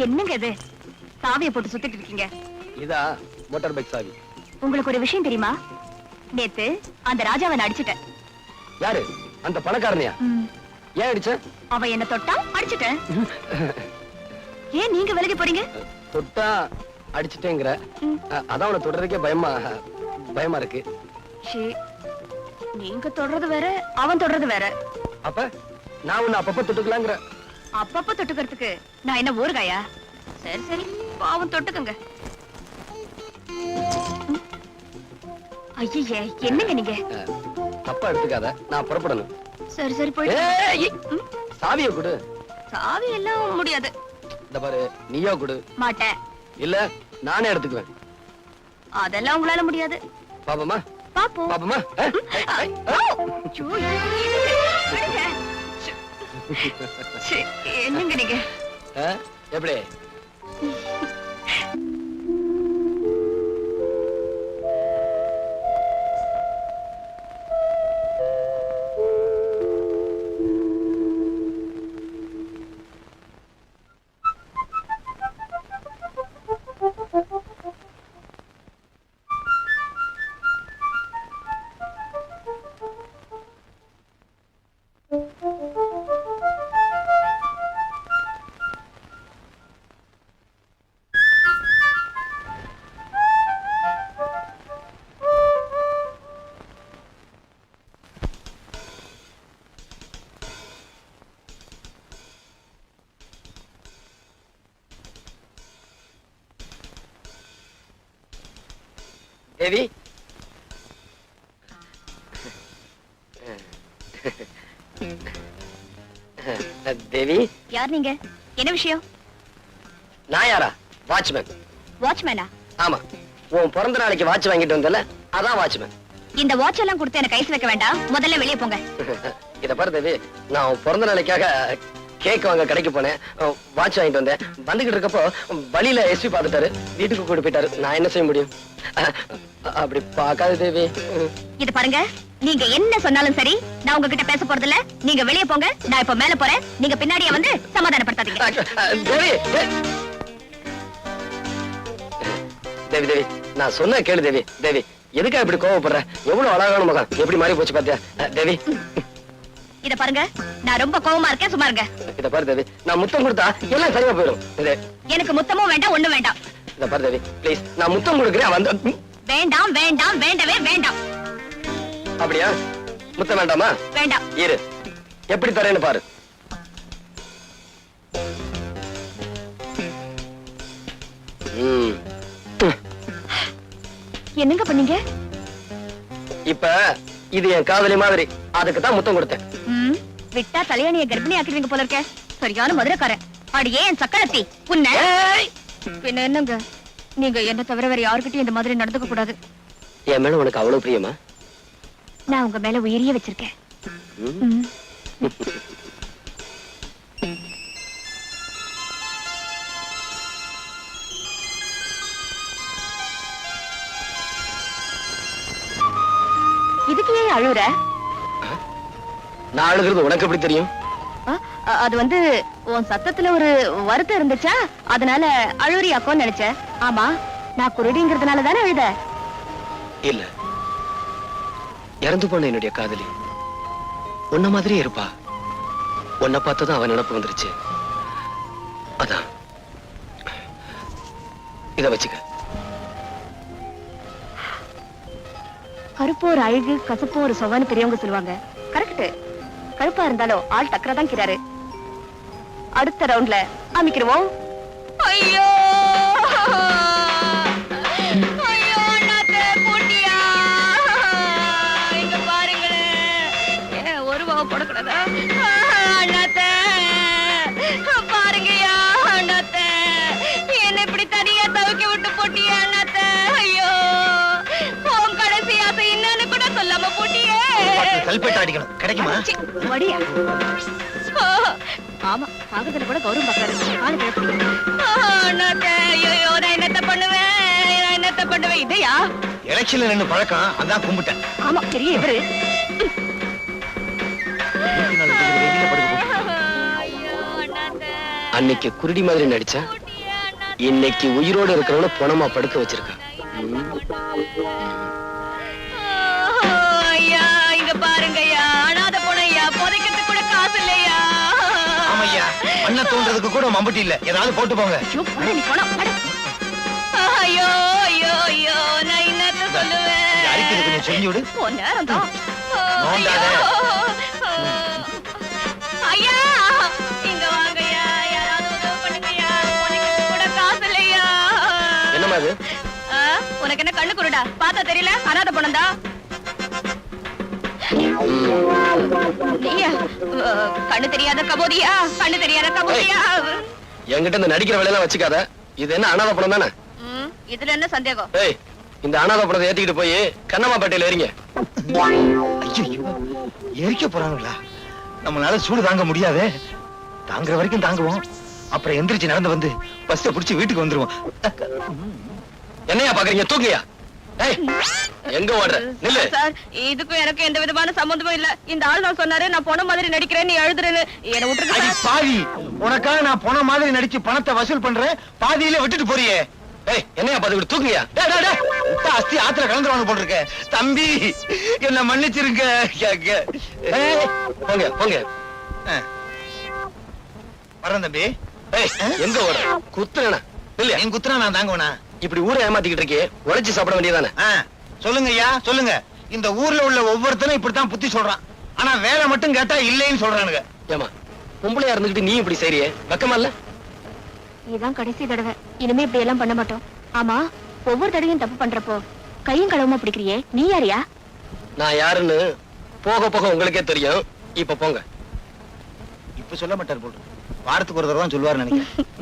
என்னங்க இது சாவியை போட்டு சுத்திட்டு இருக்கீங்க? இதா மோட்டார் பைக் சாவி. உங்களுக்கு ஒரு விஷயம் தெரியுமா? நேத்து அந்த ராஜாவை நான் அடிச்சிட்டேன். யாரு? அந்த பணக்காரனையா? ஏன் அடிச்ச? அவ என்ன தொட்டா அடிச்சிட்டேன். ஏன் நீங்க விலகி போறீங்க? தொட்டா அடிச்சிட்டேங்கற. அதான் அவனை தொடறதுக்கே பயமா இருக்கு. நீங்க தொடறது வேற, அவன் தொடறது வேற. அப்ப நான் உன்னை அப்பப்ப தொட்டுக்கலாங்கிற. அப்பப்ப தொட்டுக்கிறதுக்கு நான் என்ன ஊறுகாயா? சரி சரி, பாவம் தொட்டுக்குங்க. ஐயே, என்னங்க நீங்க? தப்பா எடுத்துக்காத, நான் புறப்படணும். சரி சரி, போய் சாவியை கொடு. சாவி எல்லாம் முடியாது. இந்த பாரு, நீயோ கொடு. மாட்டேன். இல்ல நானே எடுத்துக்குவேன். அதெல்லாம் உங்களால முடியாது. பாப்பமா பாப்போம். பாப்பமா. என்னங்க நீங்க? எப்படி? தேவி, தேவி. யார் நீங்க? என்ன விஷயம்? நான் யாரா? வாட்ச்மேன். வாட்ச்மேனா? ஆமா, உன் பிறந்த நாளைக்கு வாட்ச் வாங்கிட்டு வந்தல, அதான் வாட்ச்மேன். இந்த வாட்ச் எல்லாம் கொடுத்து எனக்கு கைஸ் வைக்க வேண்டாம், முதல்ல வெளியே போங்க. இத பாரு தேவி, நான் உன் பிறந்த நாளைக்காக கேக் வாங்க கடைக்கு போனேன், வாட்ச் வாங்கிட்டு வந்தேன். வந்துகிட்டு இருக்கப்போ வழியில எஸ்பி பாத்துட்டாரு, வீட்டுக்கு கூட்டு போயிட்டாரு. நான் என்ன செய்ய முடியும்? அப்படி பாக்காது தேவி. இது பாருங்க, நீங்க என்ன சொன்னாலும் சரி, நான் உங்ககிட்ட பேச போறது இல்ல. நீங்க வெளியே போங்க, நான் இப்ப மேல போறேன். நீங்க பின்னாடியே வந்து சமாதானப்படுத்தாதீங்க. தேவி தேவி தேவி, நான் சொன்ன கேளு தேவி. தேவி, எதுக்கா இப்படி கோவப்படுற? எவ்வளவு அழகான மகன், எப்படி மாறி போச்சு பாத்தியா? தேவி, இத பாருங்க, நான் ரொம்ப கோவமா இருக்கேன், சும்மா இருங்க. இத பாரு தேவி, நான் முத்தம் கொடுத்தா எல்லாம் சரியா போயிடும். எனக்கு முத்தமும் வேண்டாம், ஒண்ணும் வேண்டாம். இத பாரு தேவி, ப்ளீஸ், நான் முத்தம் கொடுக்கிறேன். வந்து வேண்டாம் வேண்டாம், வேண்டவே வேண்டாம். அப்படியா? முத்தம் வேண்டாமா? வேண்டாம். இரு, எப்படி தரேன்னு பாரு. என்னங்க பண்ணீங்க? இப்ப இது என் காதலி மாதிரி, அதுக்கு தான் முத்தம் கொடுத்தேன். விட்டா கல்யாணிய கர்ப்பிணி ஆக்கிடுவீங்க போல இருக்க. சரியான மதுரைக்காரன். அடியே என் சக்கரத்தி புண்ண. பின்ன என்னங்க, நீங்க என்ன தவிர வேற யாருக்கிட்டையும் இந்த மாதிரி நடந்துக்க கூடாது. என் மேல உனக்கு அவ்வளவு பிரியமா? நான் உங்க மேல உயிரியே வச்சிருக்கேன். இதுக்கு ஏன் அழுற? நான் அழுகிறது உனக்கு எப்படி தெரியும்? அது வந்து உன் சத்தத்துல ஒரு வருத்தம் இருந்துச்சா, அதனால அழுறியாக்கோன்னு நினைச்சேன். ஆமா, நான் குருடிங்கிறதுனால தானே அழுத? இல்ல, இறந்து போன என்னுடைய காதலி உன்ன மாதிரியே இருப்பா. உன்னை பார்த்ததும் அவன் நினைப்பு வந்துருச்சு. அதான் இத வச்சுக்க. கருப்பு ஒரு அழகு, கசப்பு ஒரு சொவன்னு பெரியவங்க சொல்லுவாங்க. கரெக்ட். கருப்பா இருந்தாலும் ஆள் டக்கரா தான் கிராரு. அடுத்த ரவுண்ட்ல அமைக்கிறோம். ஐயோ ஐயோ, அண்ணாத்தே போட்டியா? இங்க பாருங்களேன், ஒரு வாவ போடக்கூடாதா? அண்ணாத்தே பாருங்கயா, அண்ணாத்தே என்ன இப்படி தனியா தவிக்க விட்டு போட்டியா? அண்ணாத்தே, ஐயோ, உன் கடைசி ஆசை என்னன்னு கூட சொல்லாம போட்டியே. கல்பேட்டா அடிக்கணும், கிடைக்குமா? வடியா. ஆமா, பாகத்துல கூட கௌரவம் பாக்குறாரு. காலு கிளப்பிங்க. ஐயோ, நான் என்னத்த பண்ணுவேன்? இதையா எலெக்ஷன்ல நின்னு பழக்கம், அதான் கும்பிட்டேன். ஆமா, பெரிய இவரு. ஐயோ, அண்ணாத்த அன்னைக்கு குருடி மாதிரி நடிச்சேன், இன்னைக்கு உயிரோடு இருக்கிறவன பணமா படுக்க வச்சிருக்கான். ஐயா இங்க பாருங்க ஐயா, அனாத பொண்ணையா, புதைக்கிறதுக்கு கூட காசு இல்லையா? ஆமையா, அண்ணா தோன்றதுக்கு கூட மம்பட்டி இல்ல, ஏதாவது போட்டு போங்க. ஐயோ போட நீ போனா போட. ஐயோ ஐயோ ஐயோ, நான் என்னத்த சொல்லுவேன்? அரிக்கிறது கொஞ்சம் செஞ்சு விடு. ஒரு நேரம் தான். நோண்டாத. ஐயா இங்க வாங்கய்யா, யாராவது உதவி பண்ணுங்கய்யா, புதைக்கிறதுக்கு கூட காசு இல்லையா? என்னம்மா அது? உனக்கு என்ன கண்ணு குருடா? பார்த்தா தெரியல அனாத பொண்ணா? நீயா கண்ணு தெரியாத கபோதியா? கண்ணு தெரியாத கபோதியா? என்கிட்ட இந்த நடிக்கிற வேலையெல்லாம் வச்சுக்காத. இது என்ன அனாதை படம் தானே? இதுல என்ன சந்தேகம்? ஏய், இந்த அனாதை படத்தை ஏத்திக்கிட்டு போய் கண்ணம்மாப்பேட்டையில ஏறிங்க. ஐயோ, எரிக்க போறாங்களா? நம்மளால சூடு தாங்க முடியாதே. தாங்குற வரைக்கும் தாங்குவோம், அப்புறம் எந்திரிச்சு நடந்து வந்து பஸ்ஸை பிடிச்சு வீட்டுக்கு வந்துருவோம். என்னையா பாக்குறீங்க? தூக்குயா. ஏய், எங்க ஓடுற? நில்லு. சார், இதுக்கும் எனக்கு எந்த விதமான சம்பந்தமும் இல்ல. இந்த ஆள் தான் சொன்னாரு நான் போன மாதிரி நடிக்கிறேன், நீ எழுதுறேன்னு. என்ன அடி விட்டுருக்க. பாவி, உனக்காக நான் போன மாதிரி நடிச்சு பணத்தை வசூல் பண்றேன், பாதியில விட்டுட்டு போறியே. ஏய், என்னையா பாத்துக்கிட்டு தூக்குயா. டேய், டேய், டேய், விட்டா அஸ்தி ஆத்துல கலந்துருவாங்க போல இருக்க. தம்பி, என்ன மன்னிச்சிருங்க. ஏய், போங்க போங்க. வரேன் தம்பி. ஏய், எங்க ஓடுற? குத்துறேனா? இல்ல, என் குத்துனா நான் தாங்குவேனா? இப்படி ஊரை ஏமாத்திக்கிட்டு இருக்கே, உழைச்சு சாப்பிட வேண்டியதானே? சொல்லுங்க ஐயா, சொல்லுங்க. இந்த ஊர்ல உள்ள ஒவ்வொருத்தரும் இப்படித்தான் புத்தி சொல்றான். ஆனா வேலை மட்டும் கேட்டா இல்லைன்னு சொல்றானுங்க. ஏமா, பொம்பளையா இருந்துகிட்டு நீ இப்படி செய்றியே, வெக்கமா இல்ல? இதான் கடைசி தடவை, இனிமே இப்படி எல்லாம் பண்ண மாட்டோம். ஆமா, ஒவ்வொரு தடவையும் தப்பு பண்றப்போ கையும் களவுமா பிடிக்கிறியே, நீ யாரியா? நான் யாருன்னு போக போக உங்களுக்கே தெரியும். இப்ப போங்க. இப்ப சொல்ல மாட்டார் போட்டு, வாரத்துக்கு ஒரு தடவை சொல்லுவாரு நினைக்கிறேன்.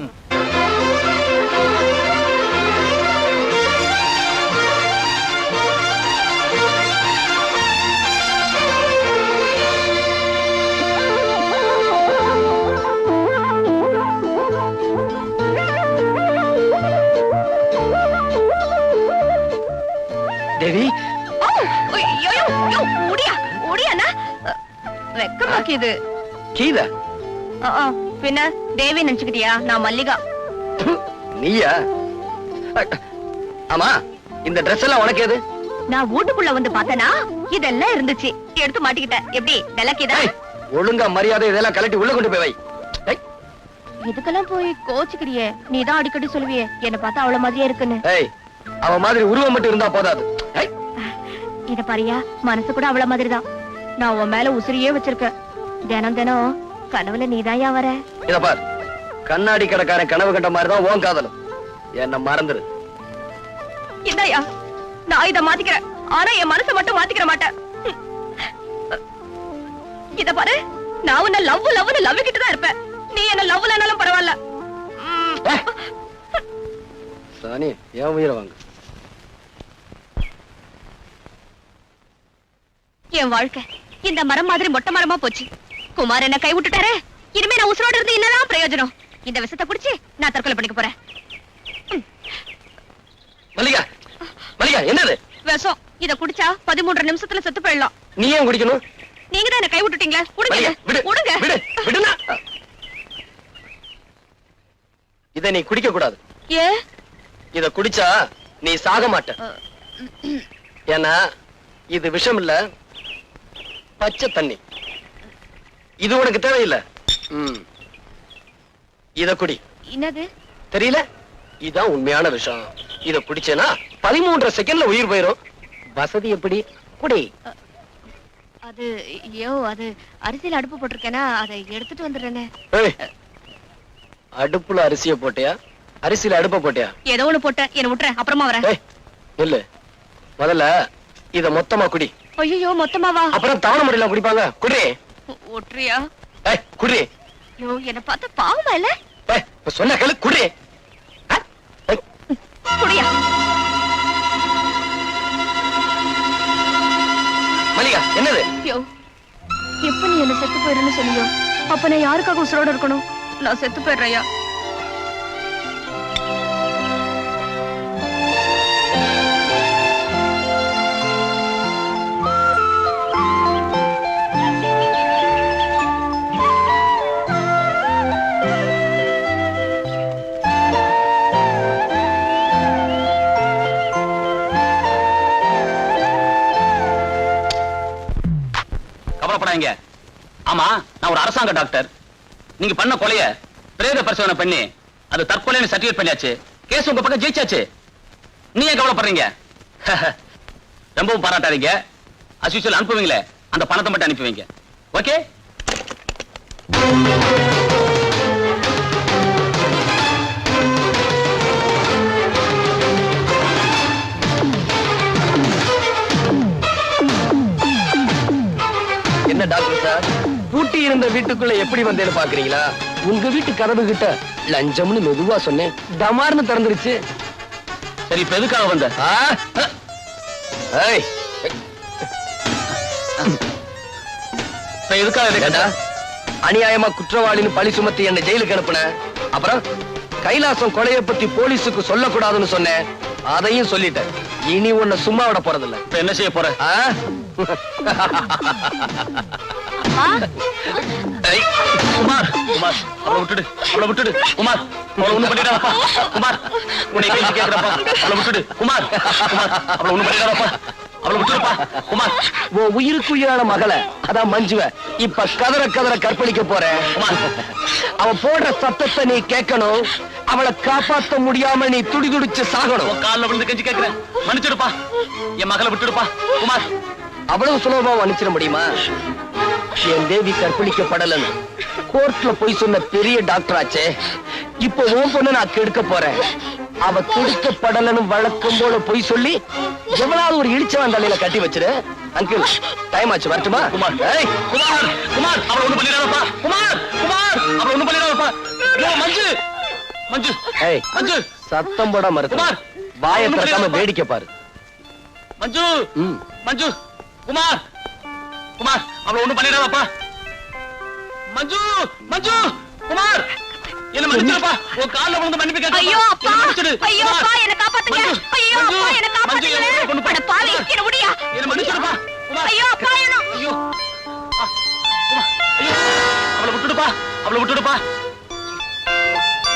தேவி, வெக்கமாக்கிது. கீதா பின்ன தேவி நினைச்சுக்கிட்டியா? நான் மல்லிகா. நீயா? ஆமா, இந்த ட்ரெஸ் எல்லாம் உனக்கு எது? நான் வீட்டுக்குள்ள வந்து பார்த்தனா இதெல்லாம் இருந்துச்சு, எடுத்து மாட்டிக்கிட்டேன். எப்படி விளக்கிதா? ஒழுங்கா மரியாதை இதெல்லாம் கலட்டி உள்ள கொண்டு போய் வை. ஏய், இதுக்கெல்லாம் போய் கோச்சுக்கிறியே, நீதான் அடிக்கடி சொல்லுவியே என்ன பார்த்தா அவ்வளவு மாதிரியே இருக்குன்னு. ஏய், அவ மாதிரி உருவம் மட்டும் இருந்தா போதாது. ஏய், இத பாரியா, மனசு கூட அவ்வளவு மாதிரிதான். நான் உன் மேல உசிரியே வச்சிருக்கேன். தினம் தினம் கனவுல நீதாயா வர. இத பார், கண்ணாடி கடைக்காரன் கனவு கண்ட மாதிரிதான் உன் காதலும். என்ன மறந்துரு. இதாயா, நான் இத மாத்திக்கிறேன், ஆனா என் மனசை மட்டும் மாத்திக்கிற மாட்டேன். இத பாரு, நான் உன்ன லவ் கிட்ட தான் இருப்பேன். நீ என்ன லவ்லனாலும் பரவாயில்ல. சாணி, என் உயிரை வாங்க. என் வாழ்க்கை இந்த மரம் மாதிரி மொட்டை மரமா போச்சு. குமார் என்ன கை விட்டுட்டாரு. இனிமே நான் உசுரோடு இருந்து என்னதான் பிரயோஜனம்? இந்த விஷத்தை குடிச்சு நான் தற்கொலை பண்ணிக்க போறேன். மல்லிகா, மல்லிகா, என்னது விஷம்? இத குடிச்சா 13 நிமிஷத்துல செத்து போயிடலாம். நீ ஏன் குடிக்கணும்? நீங்க தான் என்ன கை விட்டுட்டீங்களா? மல்லிகா, விடு, விடுங்க. விடு, விடுனா. இத நீ குடிக்க கூடாது. ஏ, இத குடிச்சா நீ சாக மாட்ட. ஏன்னா இது விஷம் இல்ல, பச்சை தண்ணி. இது உனக்கு தேவையில்லை. இத குடி. என்னது தெரியல? இதான் உண்மையான விஷயம். இத குடிச்சேனா 13 செகண்ட்ல உயிர் போயிரும். வசதி எப்படி? குடி. அது அது அரிசியில அடுப்பு போட்டிருக்கேனா, அதை எடுத்துட்டு வந்துடுறேனே. அடுப்புல அரிசிய போட்டியா, அரிசியில அடுப்ப போட்டியா? ஏதோ ஒண்ணு போட்டேன், என்ன விட்டுறேன், அப்புறமா வரேன். இல்ல, முதல்ல இத மொத்தமா குடி. ஐயோ, மொத்தமாவா? அப்புறம் தவணை முறையில குடிப்பாங்க. குடி. ஒற்றியா? குடி. ஐயோ, என்ன பார்த்து பாவமா இல்ல? சொன்ன கேளு, குடி. குடியா? மல்லிகா, என்னது? ஐயோ, எப்ப நீ என்ன செத்து போயிடுன்னு சொன்னியோ, அப்ப நான் யாருக்காக உசுரோட இருக்கணும்? நான் செத்து போயிடுறையா? பயப்படாதீங்க. ஆமா, நான் ஒரு அரசாங்க டாக்டர். நீங்க பண்ண கொலைய பிரேத பரிசோதனை பண்ணி அது தற்கொலைன்னு சர்டிஃபிகேட் பண்ணியாச்சு. கேஸ் உங்க பக்கம் ஜெயிச்சாச்சு. நீ ஏன் கவலைப்படுறீங்க? ரொம்பவும் பாராட்டாதீங்க. as usual அனுப்புவீங்களே, அந்த பணத்தை மட்டும் அனுப்பி வைங்க. ஓகே? என்ன டாக்டர் சார், பூட்டி இருந்த வீட்டுக்குள்ள எப்படி வந்தேன்னு பாக்குறீங்களா? உங்க வீட்டு கதவு கிட்ட லஞ்சம்னு மெதுவா சொன்னேன், டமார்னு திறந்துருச்சு. சரி, இப்ப எதுக்காக வந்த? ஏய், இப்ப எதுக்காக ஏண்டா, அநியாயமா குற்றவாளின்னு பழி சுமத்தி என்ன ஜெயிலுக்கு அனுப்புன. அப்புறம் கைலாசம் கொலையை பத்தி போலீஸுக்கு சொல்லக்கூடாதுன்னு சொன்னேன், அதையும் சொல்லிட்டேன். இனி உன்னை சும்மா விட போறதில்ல. இப்ப என்ன செய்ய போற? ஏய், குமார், குமார், அவளை விட்டுடு, அவளை விட்டுடு. குமார், அவளை ஒண்ணும் பண்ணிடாதப்பா. குமார், உன்னை கேள்வி கேட்கிறப்பா. அவளை விட்டுடு. குமார், குமார், அவளை ஒண்ணும் பண்ணிடாதப்பா. அவளை விட்டுடுப்பா. குமார், உன் உயிருக்கு உயிரான மகளை, அதான் மஞ்சுவ இப்ப கதற கதற கற்பழிக்க போறேன். குமார், அவ போடுற சத்தத்தை நீ கேட்கணும். அவளை காப்பாத்த முடியாம நீ துடி துடிச்சு சாகணும். உன் கால்ல விழுந்து கெஞ்சி கேட்கிறேன், மன்னிச்சிடுப்பா. என் மகளை விட்டுடுப்பா. குமார், அவ்வளவு சுலபமா மன்னிச்சிட முடியுமா? என் தேவி கற்பழிக்கப்படலன்னு கோர்ட்ல போய் சொன்ன பெரிய டாக்டர் ஆச்சே. இப்போ உன் பொண்ணு நான் கெடுக்க போறேன். அவ கெடுக்கப்படலன்னு வழக்கம் போல போய் சொல்லி எவ்வளவு ஒரு இடிச்சவன் தலையில கட்டி வச்சிரு. அங்கிள், டைம் ஆச்சு, வரட்டுமா? குமார், ஏய், குமார், குமார், அவளை ஒண்ணும் பண்ணிடாதப்பா. குமார், குமார், அவளை ஒண்ணும் பண்ணிடாதப்பா. ஐயோ, மஞ்சு, மஞ்சு, ஏய், மஞ்சு, சத்தம் போட மறுத்த குமார், வாயை திறக்காம வேடிக்கை பாரு. மஞ்சு, ம். மஞ்சு, குமார், குமார், அவளை ஒண்ணும் பண்ணிடாதப்பா. மஞ்சு, மஞ்சு, குமார், என்ன மன்னிச்சிடுப்பா. உன் கால்ல விழுந்து மன்னிப்பு கேட்கிறேன். ஐயோ அப்பா, என்ன மன்னிச்சிடு. ஐயோ அப்பா, குமார், என்ன காப்பாத்துங்க. மஞ்சு, ஐயோ மஞ்சு, அப்பா, என்ன மஞ்சு, காப்பாத்துங்க. என்னை கொண்டு போ. அட பாவி, என்ன முடியா? என்ன மன்னிச்சிடுப்பா. குமார், ஐயோ அப்பா, என்ன? ஐயோ, குமார், ஐயோ, அவளை விட்டுடுப்பா, அவளை விட்டுடுப்பா.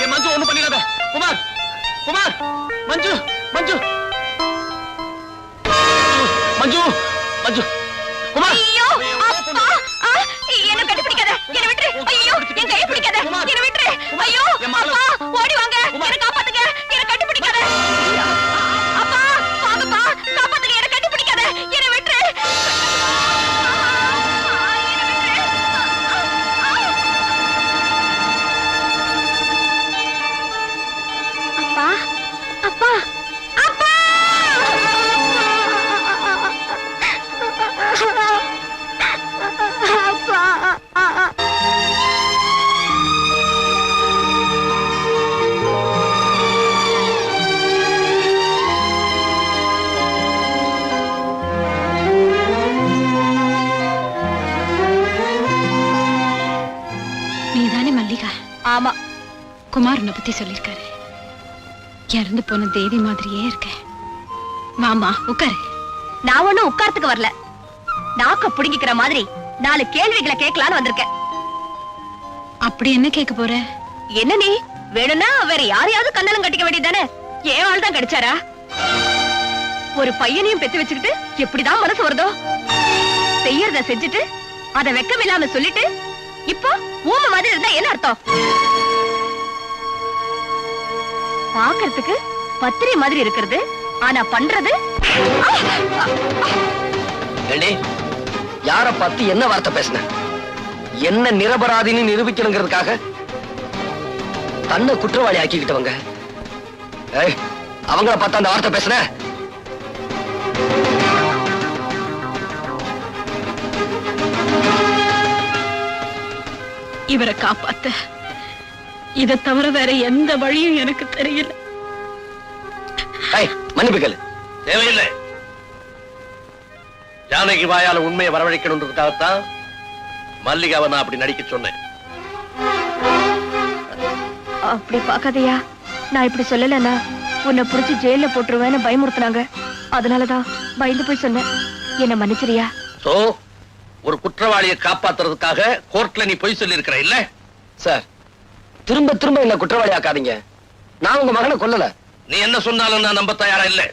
என் மஞ்சு ஒண்ணும் பண்ணிடாத. குமார், குமார், மஞ்சு, மஞ்சு, மஞ்சு, மஞ்சு, குமார். ஐயோ அப்பா, என்ன கட்டி பிடிக்காத, என்ன விட்டுரு. ஐயோ, என் கையை பிடிக்காத, என்ன விட்டுரு. ஐயோ அப்பா, ஓடி வாங்க, என்ன காப்பாத்துங்க, என்ன கட்டி பிடிக்காத. அப்பா, வாங்கப்பா, காப்பாத்துங்க, என்ன கட்டி பிடிக்காத, என்ன விட்டுரு. அப்பா, அப்பா, அப்பா. நீதானே மல்லிகா? ஆமா, குமார் உன்னை பத்தி சொல்லிருக்காரு. இறந்து போன தேவி மாதிரியே இருக்க. மாமா உட்காரு. நான் ஒண்ணும் உட்கார்த்துக்கு வரல. நாக்க புடுங்கிக்கிற மாதிரி 4 கேள்விகளை கேட்கலான்னு வந்திருக்கேன். அப்படி என்ன கேட்க போற? என்ன நீ வேணும்னா வேற யாரையாவது கண்ணலம் கட்டிக்க வேண்டியதானே? ஏன் ஆள் தான் கிடைச்சாரா? ஒரு பையனையும் பெத்து வச்சுக்கிட்டு எப்படிதான் மனசு வருதோ? செய்யறத செஞ்சுட்டு அத வெக்கம் இல்லாம சொல்லிட்டு இப்போ ஊம மாதிரி இருந்தா என்ன அர்த்தம்? பாக்குறதுக்கு பத்திரி மாதிரி இருக்கிறது, ஆனா பண்றது ஏண்டி, யார பார்த்து என்ன வார்த்தை பேசின? என்ன நிரபராதின்னு நிரூபிக்கணுங்கிறதுக்காக தன்னை குற்றவாளி ஆக்கிக்கிட்டவங்க. ஏய், அவங்கள பார்த்து அந்த வார்த்தை பேசுன? இவரை காப்பாத்த இதை தவிர வேற எந்த வழியும் எனக்கு தெரியல. ஏய், மன்னிப்பு கேளு. தேவையில்லை. ஜானகி வாயால உண்மையை வரவழைக்கணுன்றதுக்காகத்தான் மல்லிகாவை நான் அப்படி நடிக்க சொன்னேன். அப்படி பாக்காதயா. நான் இப்படி சொல்லலன்னா உன்னை புடிச்சு ஜெயில போட்டுருவேன்னு பயமுறுத்துனாங்க. அதனாலதான் பயந்து போய் சொன்னேன். என்ன மன்னிச்சிரியா? சோ, ஒரு குற்றவாளியை காப்பாத்துறதுக்காக கோர்ட்ல நீ பொய் சொல்லி இருக்கிற இல்ல? சார், திரும்ப திரும்ப என்ன குற்றவாளி ஆக்காதீங்க. நான் உங்க மகனை கொல்லல. நீ என்ன சொன்னாலும் நான் நம்ப தயாரா இல்ல.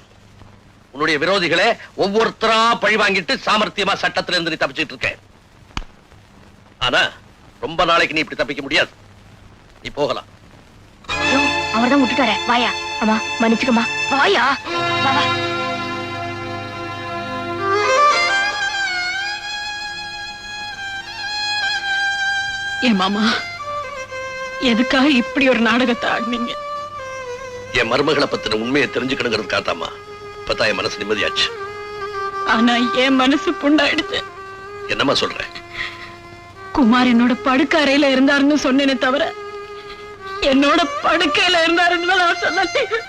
உன்னுடைய விரோதிகளே ஒவ்வொருத்தரா பழி வாங்கிட்டு சாமர்த்தியமா சட்டத்துல இருந்து நீ தப்பிச்சிட்டு இருக்க. ஆனா ரொம்ப நாளைக்கு நீ இப்படி தப்பிக்க முடியாது. நீ போகலாம். அவர்தான் விட்டுட்டு வரேன். வாயா. அம்மா மன்னிச்சுக்கம்மா. வாயா. வா வா. என் மாமா எதுக்காக இப்படி ஒரு நாடகத்தை ஆடினீங்க? என் மருமகளை பத்தின உண்மையை தெரிஞ்சுக்கணுங்கிறதுக்காகத்தாம்மா இப்பதான் என் மனசு நிம்மதியாச்சு. ஆனா என் மனசு புண்ணாயிடுச்சு. என்னம்மா சொல்ற? குமார் என்னோட படுக்கை அறையில இருந்தாருன்னு சொன்னேனே தவிர என்னோட படுக்கையில இருந்தாருன்னு நான் சொன்னேன்.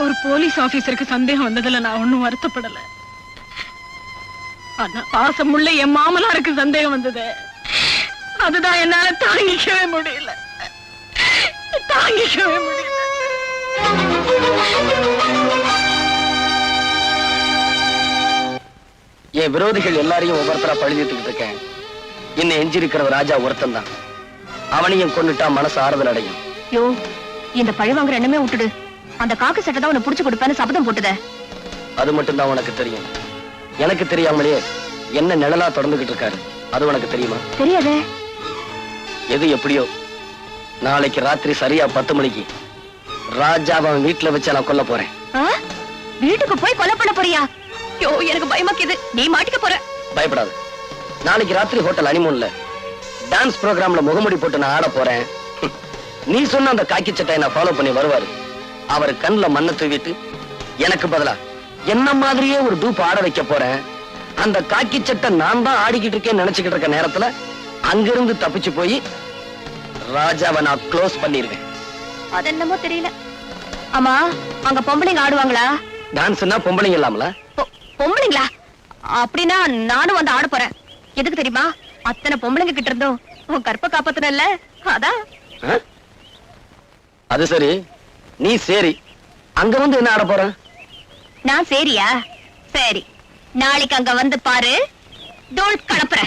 ஒரு போலீஸ் ஆபீசருக்கு சந்தேகம் வந்ததுல நான் ஒண்ணும் வருத்தப்படல. ஆனா பாசமுள்ள என் மாமனாருக்கு சந்தேகம் வந்தது. அதுதான் என்னால தாங்கிக்கவே முடியல. தாங்கிக்கவே முடியல. என் விரோதிகள் எல்லாரையும் ஒவ்வொருத்தரா பழிஞ்சிட்டு இருக்கேன். என்ன எஞ்சிருக்கிற ராஜா ஒருத்தன் தான். அவனையும் கொண்டுட்டா மனசு ஆறுதல் அடையும். யோ, இந்த பழி வாங்குற எண்ணமே விட்டுடு. அந்த காக்கு சட்டை தான் உன்னை புடிச்சு கொடுப்பேன்னு சபதம் போட்டுத. அது மட்டும் தான் உனக்கு தெரியும். எனக்கு தெரியாமலே என்ன நிழலா தொடர்ந்துகிட்டு இருக்காரு. அது உனக்கு தெரியுமா? தெரியாதே. எது எப்படியோ நாளைக்கு ராத்திரி சரியா 10 மணிக்கு ராஜாவை வீட்டுல வச்சு நான் கொல்ல போறேன். வீட்டுக்கு போய் கொலை பண்ண போறியா? யோ, எனக்கு பயமாக்குது. நீ மாட்டிக்க போற. பயப்படாது. நாளைக்கு ராத்திரி ஹோட்டல் அனிமூன்ல டான்ஸ் ப்ரோக்ராம்ல முகமுடி போட்டு நான் ஆட போறேன். நீ சொன்ன அந்த காக்கி சட்டையை நான் ஃபாலோ பண்ணி வருவாரு. அவர் கண்ணுல மண்ணை தூவிட்டு எனக்கு பதிலா என்ன மாதிரியே ஒரு டூப் ஆட வைக்க போறேன். அந்த காக்கி சட்டை நான் தான் ஆடிக்கிட்டு இருக்கேன்னு நினைச்சுக்கிட்டு இருக்க நேரத்துல அங்கிருந்து தப்பிச்சு போய் ராஜாவை நான் க்ளோஸ் பண்ணிருவேன். அது என்னமோ தெரியல. ஆமா, அங்க பொம்பளைங்க ஆடுவாங்களா? டான்ஸ்னா பொம்பளைங்க இல்லாமல? பொம்பளைங்களா? அப்படின்னா நானும் வந்து ஆட போறேன். எதுக்கு தெரியுமா? அத்தனை பொம்பளைங்க கிட்ட இருந்தோம் உன் கற்ப காப்பாத்தனல்ல, அதான். அது சரி, நீ சரி அங்க வந்து என்ன ஆட போற? நான் சரியா? சரி, நாளைக்கு அங்க வந்து பாரு, தோல் கலப்புற.